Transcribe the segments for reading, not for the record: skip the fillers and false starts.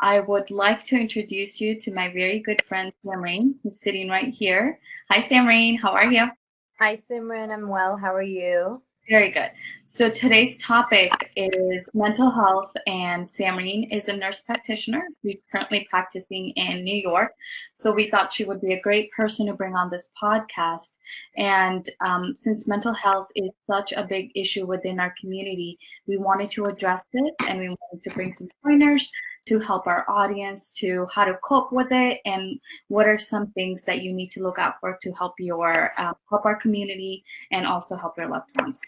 I would like to introduce you to my very good friend Samreen, who's sitting right here. Hi, Samreen. How are you? Hi, Simran. I'm well. How are you? Very good. So today's topic is mental health, and Samreen is a nurse practitioner who's currently practicing in New York. So we thought she would be a great person to bring on this podcast. And since mental health is such a big issue within our community, we wanted to address this, and we wanted to bring some pointers to help our audience to how to cope with it and what are some things that you need to look out for to help our community and also help your loved ones.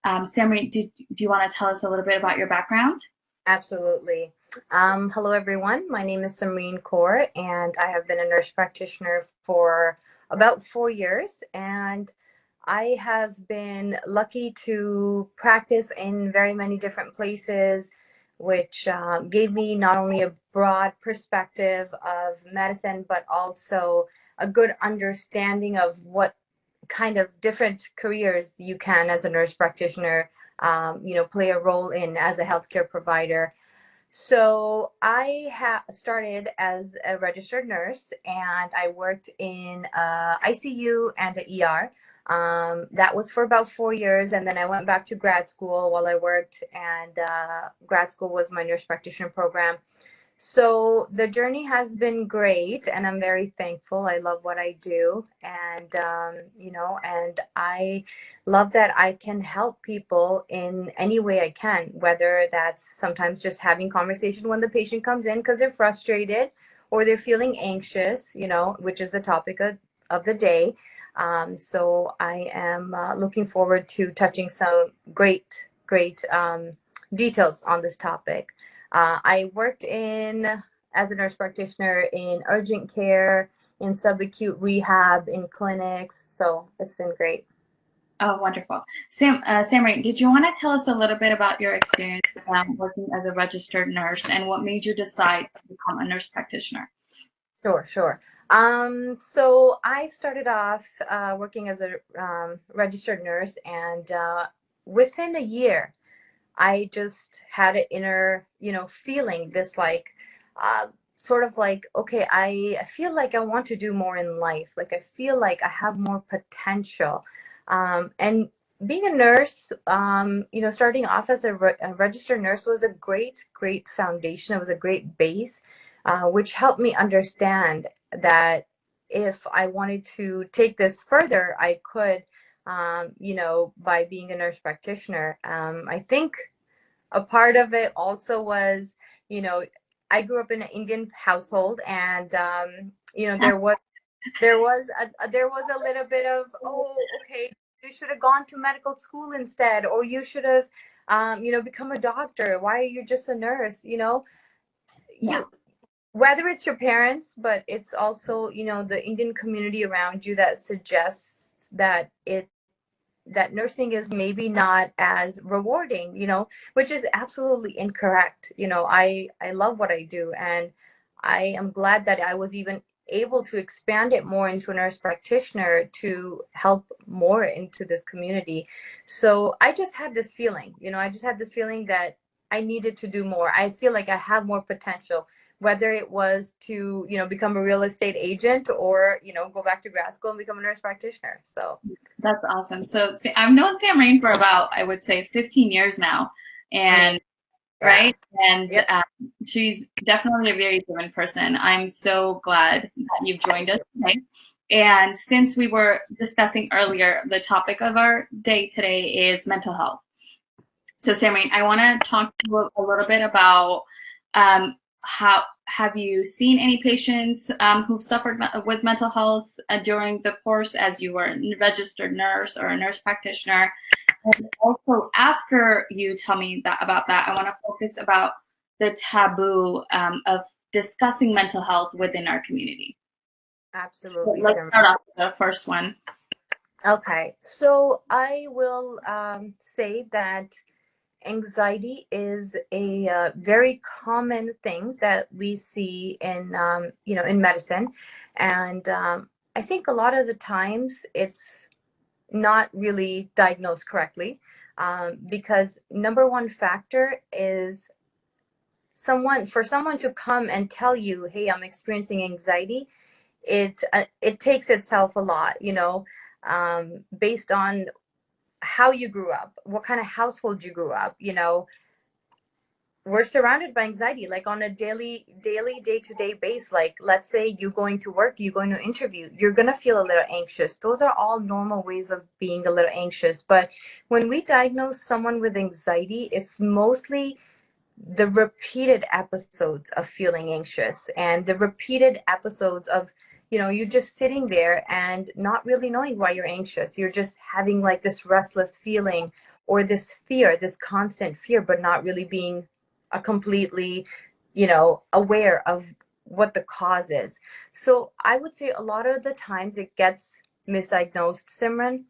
Samri, do you want to tell us a little bit about your background? Absolutely. Hello, everyone. My name is Samreen Kaur, and I have been a nurse practitioner for about 4 years. And I have been lucky to practice in very many different places, which gave me not only a broad perspective of medicine, but also a good understanding of what kind of different careers you can as a nurse practitioner play a role in as a healthcare provider. So I started as a registered nurse, and I worked in ICU and the ER. That was for about 4 years, and then I went back to grad school while I worked, and grad school was my nurse practitioner program. So the journey has been great, and I'm very thankful. I love what I do, and and I love that I can help people in any way I can, whether that's sometimes just having conversation when the patient comes in because they're frustrated or they're feeling anxious, which is the topic of the day. So I am looking forward to touching some great details on this topic. I worked as a nurse practitioner in urgent care, in subacute rehab, in clinics. So it's been great. Oh, wonderful. Samri, did you want to tell us a little bit about your experience working as a registered nurse and what made you decide to become a nurse practitioner? Sure. So I started off working as a registered nurse, and within a year, I just had an inner, feeling this like, sort of like, okay, I feel like I want to do more in life. Like I feel like I have more potential. And being a nurse, starting off as a registered nurse was a great foundation. It was a great base, which helped me understand that if I wanted to take this further, I could, by being a nurse practitioner. I think a part of it also was, you know, I grew up in an Indian household, and there was a little bit of, oh, okay, you should have gone to medical school instead, or you should have, become a doctor. Why are you just a nurse? Yeah. You Whether it's your parents, but it's also, the Indian community around you that suggests that that nursing is maybe not as rewarding, which is absolutely incorrect. I love what I do, and I am glad that I was even able to expand it more into a nurse practitioner to help more into this community. So I just had this feeling, that I needed to do more. I feel like I have more potential, whether it was to, become a real estate agent or, go back to grad school and become a nurse practitioner. So That's awesome. So I've known Samreen for about, I would say, 15 years now, amazing. and Yeah. right, and Yep. she's definitely a very driven person. I'm so glad that you've joined us today. And since we were discussing earlier, the topic of our day today is mental health. So, Samreen, I want to talk to you a little bit about how have you seen any patients who've suffered with mental health during the course as you were a registered nurse or a nurse practitioner? And also, after you tell me about that, I want to focus about the taboo of discussing mental health within our community. So Absolutely, let's Simran. start off with the first one. Okay, so I will say that anxiety is a very common thing that we see in medicine, and I think a lot of the times it's not really diagnosed correctly, because number one factor is for someone to come and tell you, hey, I'm experiencing anxiety, it takes itself a lot, based on how you grew up, what kind of household you grew up. We're surrounded by anxiety, like on a daily day-to-day base. Like, let's say you going to work, you going to interview, you're going to feel a little anxious. Those are all normal ways of being a little anxious. But when we diagnose someone with anxiety, it's mostly the repeated episodes of feeling anxious and the repeated episodes of, you just sitting there and not really knowing why you're anxious. You're just having like this restless feeling or this fear, this constant fear, but not really being a completely, aware of what the cause is. So I would say a lot of the times it gets misdiagnosed, Simran.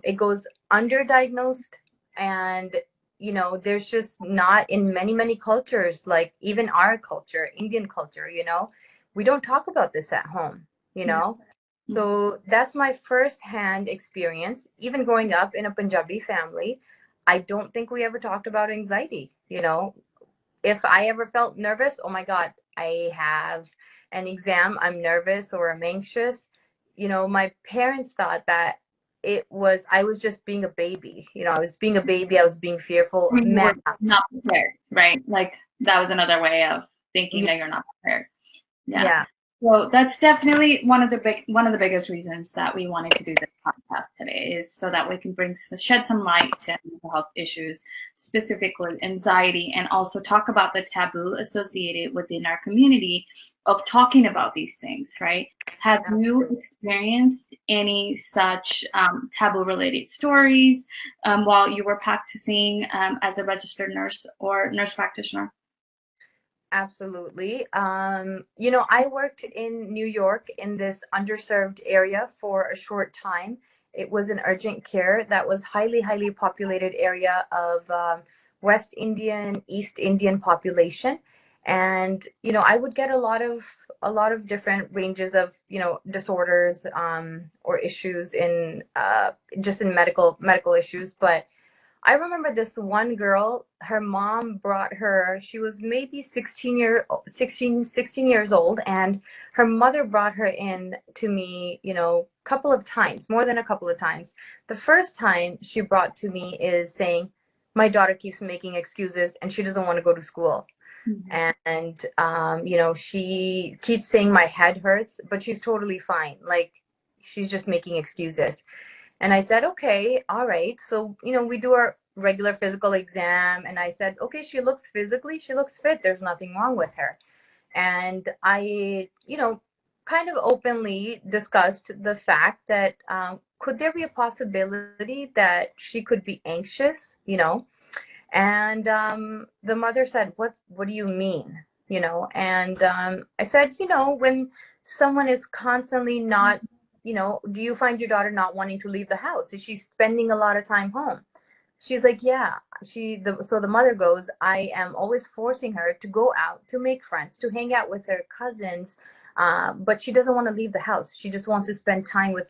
It goes underdiagnosed, and there's just not, in many cultures, like even our culture, Indian culture, we don't talk about this at home, So that's my first-hand experience. Even growing up in a Punjabi family, I don't think we ever talked about anxiety. If I ever felt nervous, oh my God, I have an exam, I'm nervous or I'm anxious. My parents thought that I was just being a baby. I was being a baby, I was being fearful. You were not prepared, right? Like that was another way of thinking that you're not prepared. Yeah. So that's definitely one of the biggest reasons that we wanted to do this podcast today, is so that we can shed some light to mental health issues, specifically anxiety, and also talk about the taboo associated within our community of talking about these things, right? Have you experienced any such taboo-related stories while you were practicing as a registered nurse or nurse practitioner? Absolutely. I worked in New York in this underserved area for a short time. It was an urgent care that was highly populated area of West Indian, East Indian population. And, I would get a lot of different ranges of, disorders or issues in just in medical issues. But I remember this one girl, her mom brought her, she was maybe 16 years old, and her mother brought her in to me, couple of times, more than a couple of times. The first time she brought to me is saying, my daughter keeps making excuses and she doesn't want to go to school. Mm-hmm. And, she keeps saying my head hurts, but she's totally fine. Like, she's just making excuses. And I said, okay, all right. So, we do our regular physical exam. And I said, okay, she looks fit. There's nothing wrong with her. And I, kind of openly discussed the fact that could there be a possibility that she could be anxious, And the mother said, what do you mean? And I said, when someone is constantly not, do you find your daughter not wanting to leave the house? Is she spending a lot of time home? She's like, yeah. So the mother goes, I am always forcing her to go out, to make friends, to hang out with her cousins, but she doesn't want to leave the house. She just wants to spend time with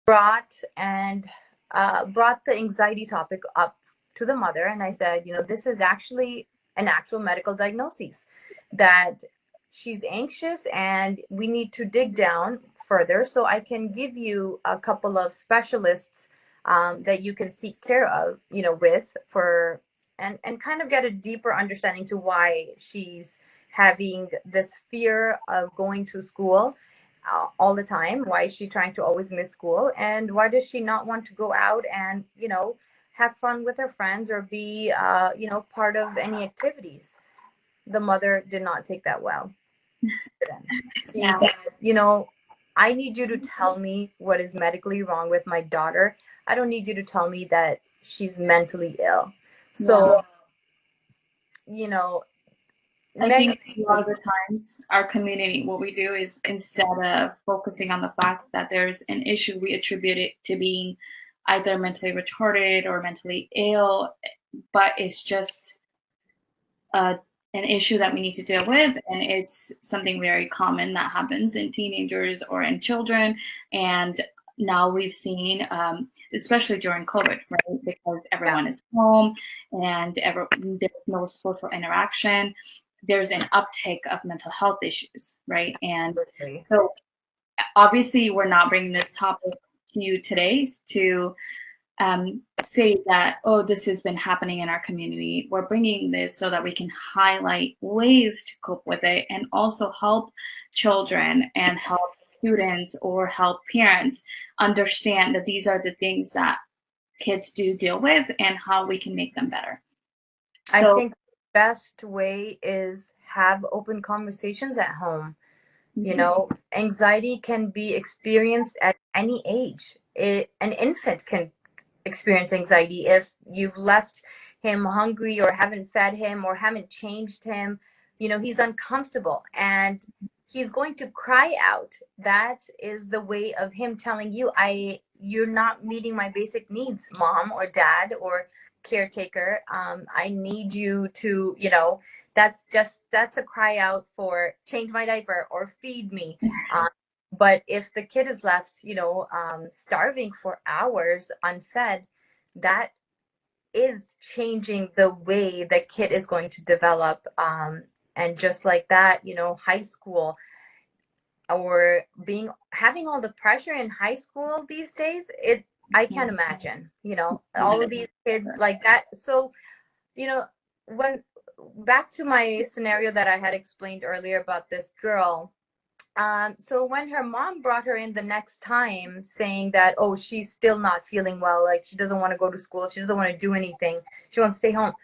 brought and brought the anxiety topic up to the mother, and I said, this is actually an actual medical diagnosis, that she's anxious and we need to dig down further so I can give you a couple of specialists that you can seek care of, with for and kind of get a deeper understanding to why she's having this fear of going to school all the time. Why is she trying to always miss school? And why does she not want to go out and, have fun with her friends or be, part of any activities? The mother did not take that well. She said, I need you to tell me what is medically wrong with my daughter. I don't need you to tell me that she's mentally ill. So, I think a lot of the times our community, what we do is, instead of focusing on the fact that there's an issue, we attribute it to being either mentally retarded or mentally ill, but it's just an issue that we need to deal with, and it's something very common that happens in teenagers or in children. And now we've seen, especially during COVID, right? Because everyone is home and there's no social interaction. There's an uptick of mental health issues, right? And so obviously we're not bringing this topic to you today to say that, oh, this has been happening in our community. We're bringing this so that we can highlight ways to cope with it and also help children and help students or help parents understand that these are the things that kids do deal with and how we can make them better. I think the best way is have open conversations at home. You know, anxiety can be experienced at any age. An infant can experience anxiety if you've left him hungry or haven't fed him or haven't changed him. You know, he's uncomfortable and he's going to cry out. That is the way of him telling you, you're not meeting my basic needs, mom or dad or caretaker. I need you to, you know, that's a cry out for change my diaper or feed me. But if the kid is left, you know, starving for hours unfed, that is changing the way the kid is going to develop. And just like that, you know, high school or having all the pressure in high school these days, I can't imagine, you know, all of these kids like that. So, you know, back to my scenario that I had explained earlier about this girl. So when her mom brought her in the next time saying that, oh, she's still not feeling well, like she doesn't want to go to school, she doesn't want to do anything, she wants to stay home.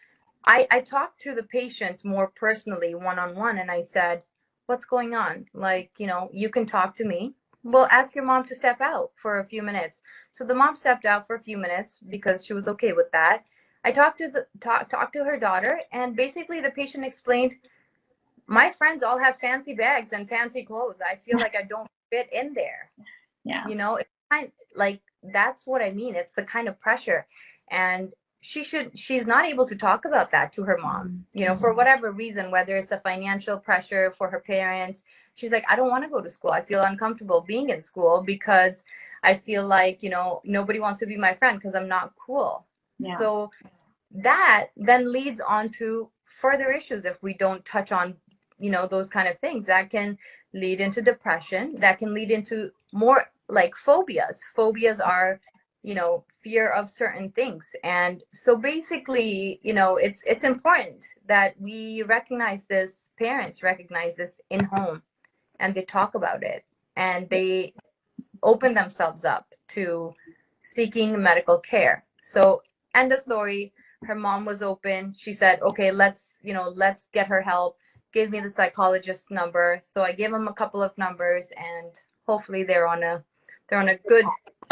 I talked to the patient more personally, one-on-one, and I said, what's going on? Like, you know, you can talk to me. Well, ask your mom to step out for a few minutes. So the mom stepped out for a few minutes because she was okay with that. I talked to her daughter, and basically the patient explained, my friends all have fancy bags and fancy clothes. I feel like I don't fit in there. Yeah. You know, it's kind of like, that's what I mean. It's the kind of pressure. And she's not able to talk about that to her mom, you know, for whatever reason, whether it's a financial pressure for her parents. She's like, I don't want to go to school. I feel uncomfortable being in school because I feel like, you know, nobody wants to be my friend because I'm not cool. Yeah. So that then leads on to further issues if we don't touch on, you know, those kind of things that can lead into depression, that can lead into more like phobias. Phobias are, you know, fear of certain things. And so basically, you know, it's important that we recognize this, parents recognize this in home, and they talk about it, and they open themselves up to seeking medical care. So end of story. Her mom was open. She said, okay, let's get her help. Gave me the psychologist's number. So I gave them a couple of numbers, and hopefully they're on a good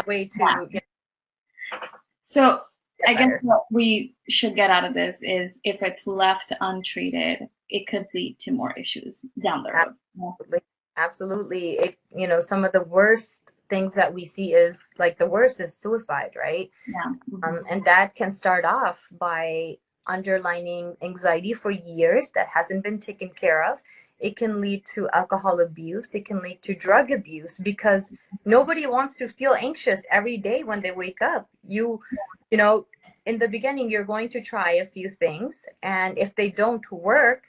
way to. Yeah. You know, so I guess what we should get out of this is if it's left untreated, it could lead to more issues down the road. Absolutely. It, you know, some of the worst things that we see is like the worst is suicide, right? Yeah. And that can start off by underlining anxiety for years that hasn't been taken care of. It can lead to alcohol abuse. It can lead to drug abuse because nobody wants to feel anxious every day when they wake up. You know, in the beginning, you're going to try a few things, and if they don't work,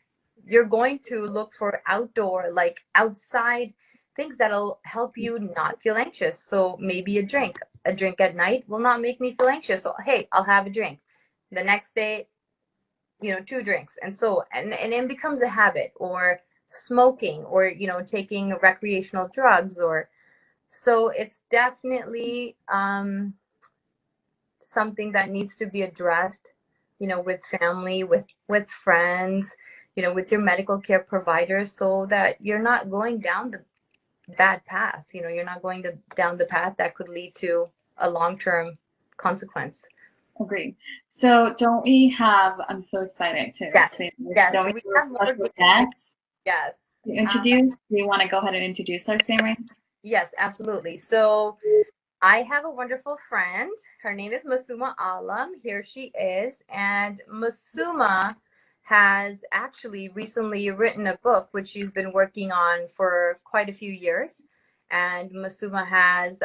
you're going to look for outdoor, like outside things that'll help you not feel anxious. So maybe a drink at night will not make me feel anxious. So, hey, I'll have a drink. The next day, you know, 2 drinks. And so, and it becomes a habit, or smoking, or, you know, taking recreational drugs, or, so it's definitely something that needs to be addressed, you know, with family, with friends, you know, with your medical care providers, so that you're not going down the bad path. You know, you're not going down the path that could lead to a long-term consequence. Agreed. So don't we have, I'm so excited to say this. Yes. Don't we have more guests yes. to introduce? Do you want to go ahead and introduce our Samreen? Yes, absolutely. So I have a wonderful friend. Her name is Massoma Alam. Here she is. And Massoma has actually recently written a book, which she's been working on for quite a few years. And Massoma has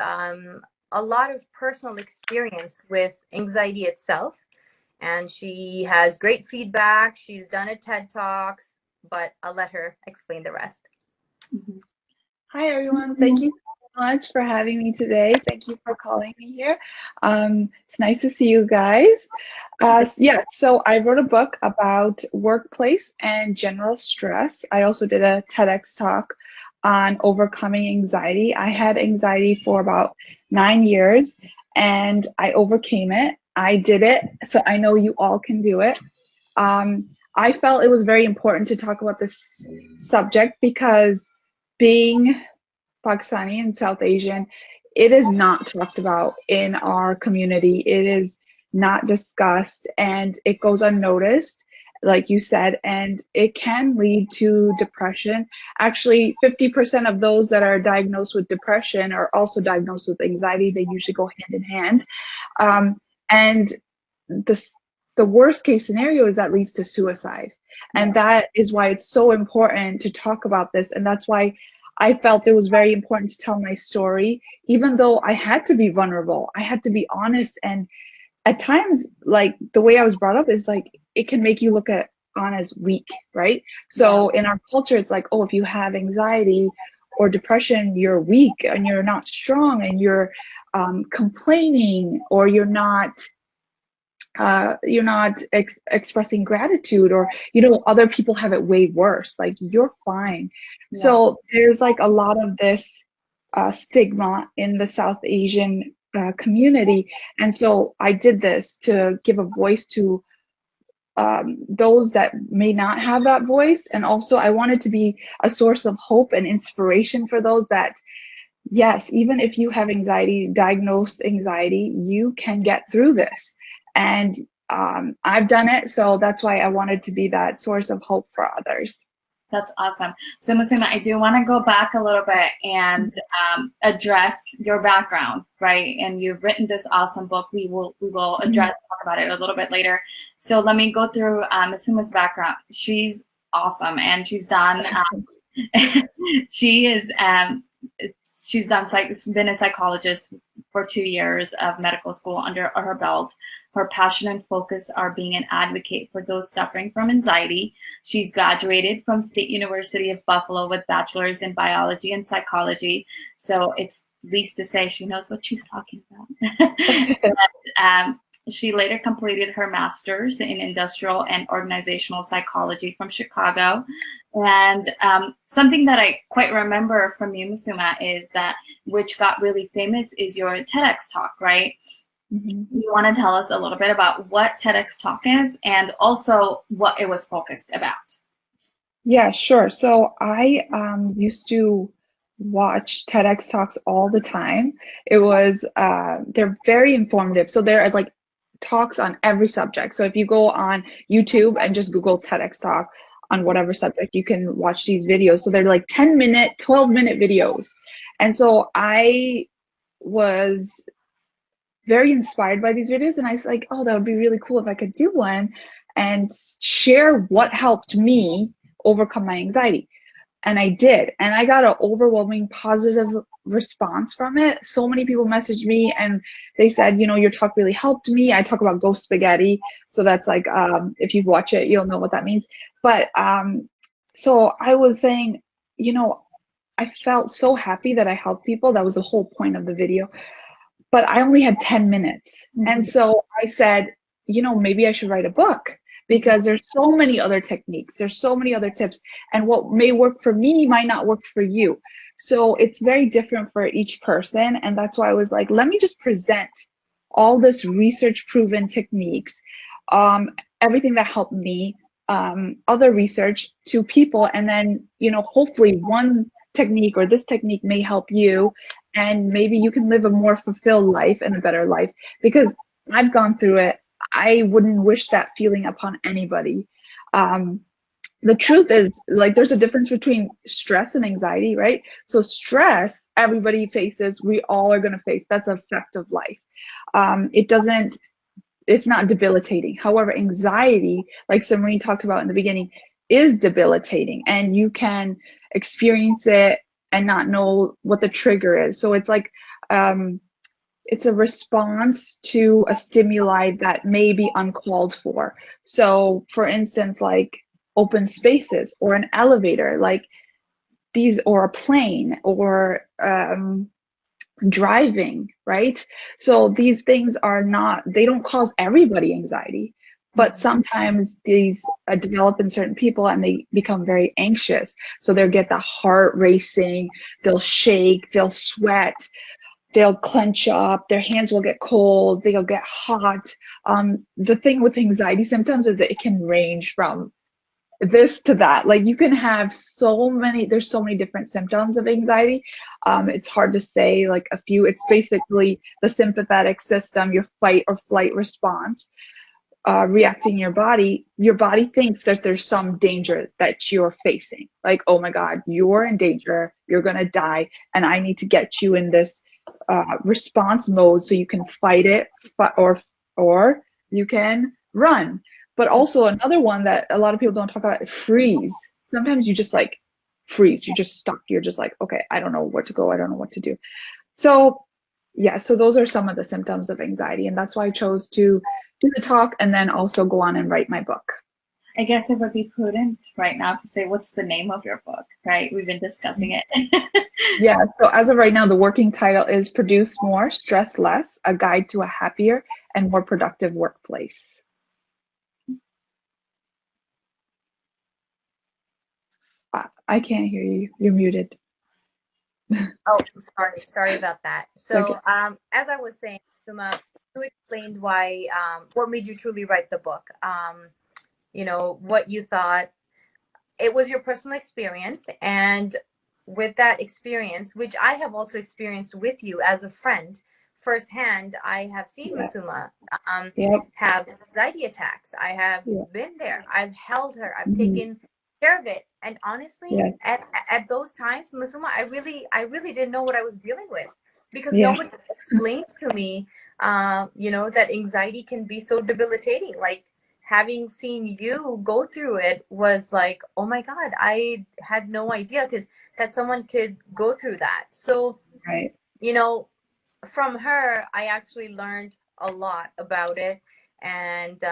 a lot of personal experience with anxiety itself, and she has great feedback. She's done a TED Talks, but I'll let her explain the rest. Mhm. Hi, everyone. Thank you so much for having me today. Thank you for calling me here. It's nice to see you guys. Yeah, so I wrote a book about workplace and general stress. I also did a TEDx talk on overcoming anxiety. I had anxiety for about 9 years and I overcame it. I did it, so I know you all can do it. I felt it was very important to talk about this subject because being Pakistani and South Asian, it is not talked about in our community. It is not discussed and it goes unnoticed, like you said, and it can lead to depression. Actually, 50% of those that are diagnosed with depression are also diagnosed with anxiety. They usually go hand in hand. And the the worst case scenario is that leads to suicide. And that is why it's so important to talk about this. And that's why I felt it was very important to tell my story, even though I had to be vulnerable. I had to be honest. And at times, like the way I was brought up is like it can make you look at on as weak, right? So in our culture, it's like, oh, if you have anxiety or depression, you're weak and you're not strong and you're complaining, or you're not expressing gratitude, or other people have it way worse, like you're fine. So there's like a lot of this stigma in the South Asian community, and so I did this to give a voice to those that may not have that voice, and also I wanted to be a source of hope and inspiration for those that, yes, even if you have anxiety, diagnosed anxiety, you can get through this. And I've done it, so that's why I wanted to be that source of hope for others. That's awesome. So, Massoma, I do want to go back a little bit and address your background, right? And you've written this awesome book. We will address talk about it a little bit later. So let me go through Massoma's background. She's awesome, and she's done. She's been a psychologist for 2 years of medical school under her belt. Her passion and focus are being an advocate for those suffering from anxiety. She's graduated from State University of Buffalo with bachelor's in biology and psychology. So it's least to say she knows what she's talking about. She later completed her master's in industrial and organizational psychology from Chicago. And something that I quite remember from you, Massoma, is that which got really famous is your TEDx talk, right? You want to tell us a little bit about what TEDx talk is and also what it was focused about? Yeah, sure. So I used to watch TEDx talks all the time. It was they're very informative. So there are like talks on every subject. So if you go on YouTube and just Google TEDx talk on whatever subject, you can watch these videos. So they're like 10-minute, 12-minute videos. And so I was very inspired by these videos, and I was like, oh, that would be really cool if I could do one and share what helped me overcome my anxiety. And I did, and I got an overwhelming positive response from it. So many people messaged me and they said, your talk really helped me. I talk about ghost spaghetti, so that's like if you watch it, you'll know what that means. But so I was saying, I felt so happy that I helped people. That was the whole point of the video. But I only had 10 minutes. And so I said, maybe I should write a book, because there's so many other techniques. There's so many other tips. And what may work for me might not work for you. So it's very different for each person. And that's why I was like, let me just present all this research proven techniques, everything that helped me, other research to people. And then, hopefully one technique or this technique may help you, and maybe you can live a more fulfilled life and a better life, because I've gone through it. I wouldn't wish that feeling upon anybody. The truth is, like, there's a difference between stress and anxiety, right? So stress, everybody faces, we all are going to face. That's a fact of life. It's not debilitating. However, anxiety, like Samreen talked about in the beginning, is debilitating, and you can experience it and not know what the trigger is. So it's like it's a response to a stimuli that may be uncalled for. So for instance, like open spaces or an elevator, like these, or a plane, or driving, right? So these things are not, they don't cause everybody anxiety, but sometimes these develop in certain people and they become very anxious. So they'll get the heart racing, they'll shake, they'll sweat, they'll clench up, their hands will get cold, they'll get hot. The thing with anxiety symptoms is that it can range from this to that. Like you can have so many, there's so many different symptoms of anxiety. It's hard to say like a few. It's basically the sympathetic system, your fight or flight response, reacting in your body. Your body thinks that there's some danger that you're facing. Like, oh my God, you're in danger, you're gonna die, and I need to get you in this response mode so you can fight it, or you can run. But also another one that a lot of people don't talk about, freeze. Sometimes you just like freeze, you're just stuck, you're just like, okay, I don't know where to go, I don't know what to do. So yeah, so those are some of the symptoms of anxiety, and that's why I chose to do the talk and then also go on and write my book. I guess it would be prudent right now to say, what's the name of your book, right? We've been discussing it. Yeah, so as of right now, the working title is Produce More, Stress Less, A Guide to a Happier and More Productive Workplace. I can't hear you. You're muted. Oh, sorry about that. So, Okay. as I was saying, Suma, you explained why, what made you truly write the book. You know, what you thought. It was your personal experience, and with that experience, which I have also experienced with you as a friend, firsthand, I have seen Massoma have anxiety attacks. I have been there. I've held her. I've taken care of it. And honestly, at those times, Massoma, I really didn't know what I was dealing with, because nobody explained to me, you know, that anxiety can be so debilitating. Like, having seen you go through it was like, oh my God, I had no idea that someone could go through that. So, you know, from her, I actually learned a lot about it. And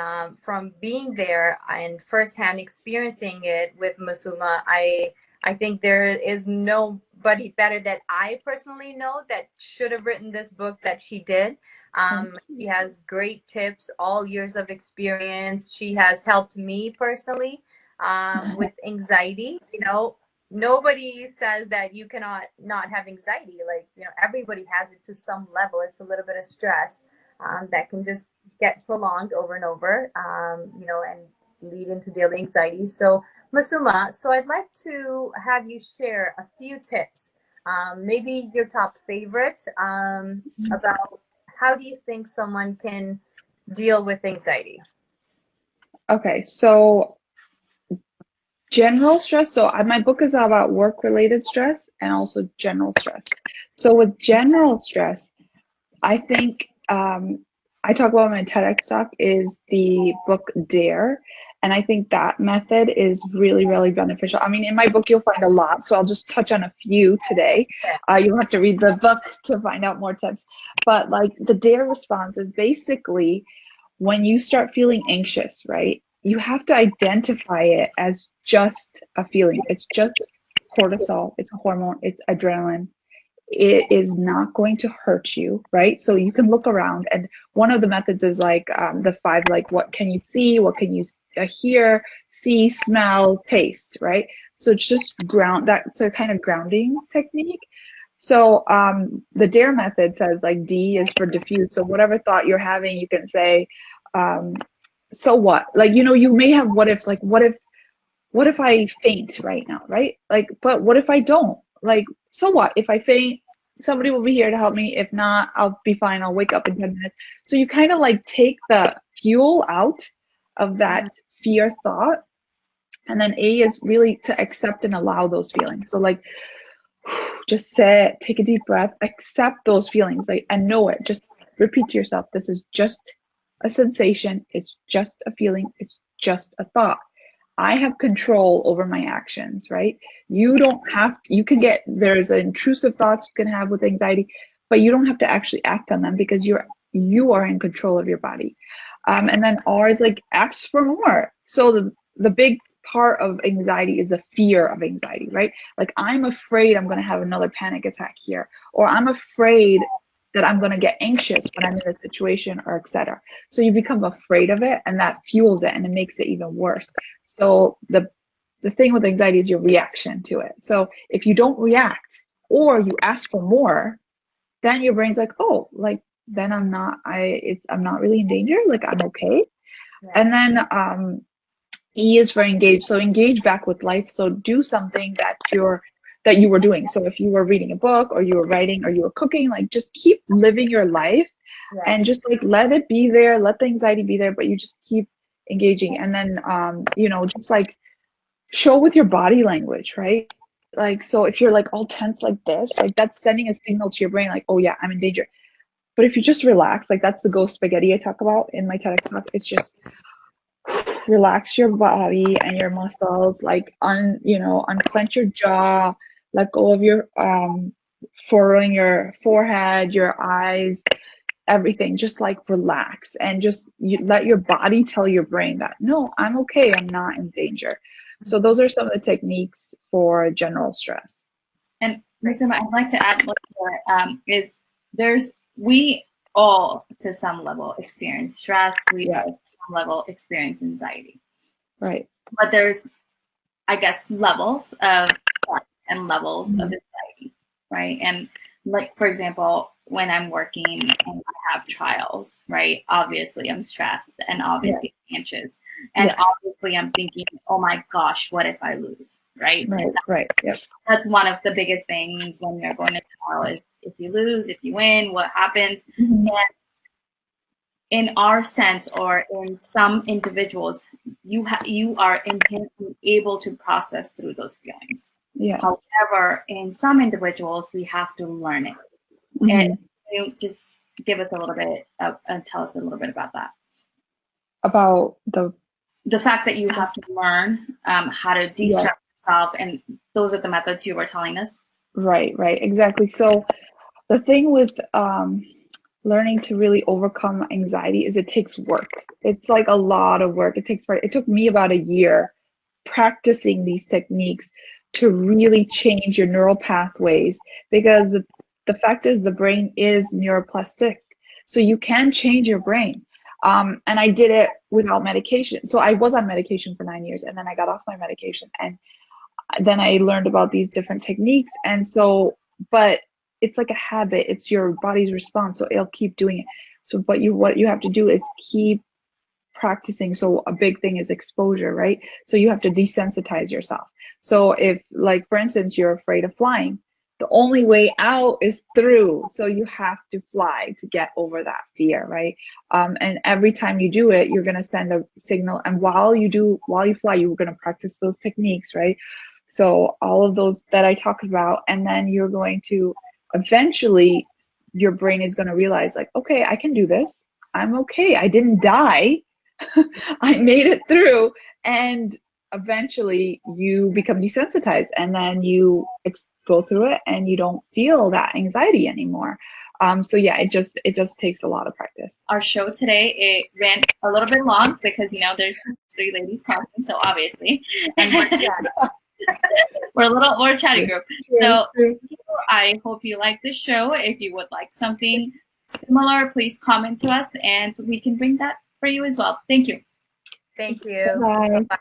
from being there and firsthand experiencing it with Massoma, I think there is nobody better that I personally know that should have written this book that she did. She has great tips, all years of experience. She has helped me personally with anxiety. You know, nobody says that you cannot not have anxiety. Like, you know, everybody has it to some level. It's a little bit of stress that can just get prolonged over and over, you know, and lead into daily anxiety. So, Massoma, so I'd like to have you share a few tips, maybe your top favorite, about how do you think someone can deal with anxiety? Okay, so general stress. So my book is about work-related stress and also general stress. So with general stress, I think I talk about my TEDx talk is the book Dare. And I think that method is really, really beneficial. I mean, in my book, you'll find a lot, so I'll just touch on a few today. You'll have to read the book to find out more tips. But like the Dare response is basically when you start feeling anxious, right? You have to identify it as just a feeling. It's just cortisol, it's a hormone, it's adrenaline. It is not going to hurt you, right? So you can look around, and one of the methods is like the 5, like what can you see, what can you hear, see, smell, taste, right? So it's just that's a kind of grounding technique. So the DARE method says like D is for diffuse. So whatever thought you're having, you can say, so what? Like, you know, you may have what if, like, what if I faint right now, right? Like, but what if I don't? Like, so what? If I faint, somebody will be here to help me. If not, I'll be fine. I'll wake up in 10 minutes. So you kind of like take the fuel out of that fear thought. And then A is really to accept and allow those feelings. So like, just sit, take a deep breath, accept those feelings, like, and know it. Just repeat to yourself, this is just a sensation. It's just a feeling. It's just a thought. I have control over my actions, right? You don't have to, you can get, there's intrusive thoughts you can have with anxiety, but you don't have to actually act on them because you are in control of your body. And then R is like ask for more. So the big part of anxiety is the fear of anxiety, right? Like I'm afraid I'm going to have another panic attack here, or I'm afraid that I'm going to get anxious when I'm in a situation, or etc. So you become afraid of it, and that fuels it, and it makes it even worse. So the thing with anxiety is your reaction to it. So if you don't react or you ask for more, then your brain's like, oh, like then I'm not really in danger, like I'm okay. Yeah. And then E is for engage. So engage back with life. So do something that you were doing. So if you were reading a book, or you were writing, or you were cooking, like just keep living your life, and just like let it be there, let the anxiety be there, but you just keep engaging. And then just like show with your body language, right? Like, so if you're like all tense like this, like that's sending a signal to your brain like, oh yeah, I'm in danger. But if you just relax, like that's the ghost spaghetti I talk about in my TEDx talk. It's just relax your body and your muscles, like unclench your jaw, let go of your furrowing your forehead, your eyes, everything. Just like relax, and just you let your body tell your brain that no, I'm okay, I'm not in danger. So those are some of the techniques for general stress. And Massoma, I'd like to add we all to some level experience stress. We all to some level experience anxiety. Right. But there's, I guess, levels of stress and levels of anxiety, right? And like, for example, when I'm working and I have trials, right? Obviously I'm stressed and obviously anxious. And obviously I'm thinking, oh my gosh, what if I lose? Right? Right. Yes. That's one of the biggest things when you're going to trial is if you lose, if you win, what happens? Mm-hmm. And in our sense, or in some individuals, you are inherently able to process through those feelings. Yeah. However, in some individuals, we have to learn it. Mm-hmm. And you just give us a little bit and tell us a little bit about that. About the fact that you have to learn how to de-stress yourself, and those are the methods you were telling us. Right, exactly. So the thing with learning to really overcome anxiety is it takes work. It's like a lot of work. It took me about a year practicing these techniques to really change your neural pathways, because the fact is the brain is neuroplastic. So you can change your brain. And I did it without medication. So I was on medication for 9 years, and then I got off my medication, and then I learned about these different techniques. And so, but it's like a habit. It's your body's response, so it'll keep doing it. So, but what you have to do is keep practicing. So a big thing is exposure, right? So you have to desensitize yourself. So if, like, for instance, you're afraid of flying, the only way out is through. So you have to fly to get over that fear, right? And every time you do it, you're going to send a signal. And while you fly, you're going to practice those techniques, right? So all of those that I talked about, and then you're going to eventually, your brain is going to realize like, okay, I can do this. I'm okay. I didn't die. I made it through. And eventually you become desensitized, and then you go through it and you don't feel that anxiety anymore. So yeah, it just takes a lot of practice. Our show today, it ran a little bit long because, there's 3 ladies talking, so obviously. And we're a chatty group. So I hope you like this show. If you would like something similar, please comment to us and we can bring that for you as well. Thank you. Thank you. Bye. Bye-bye.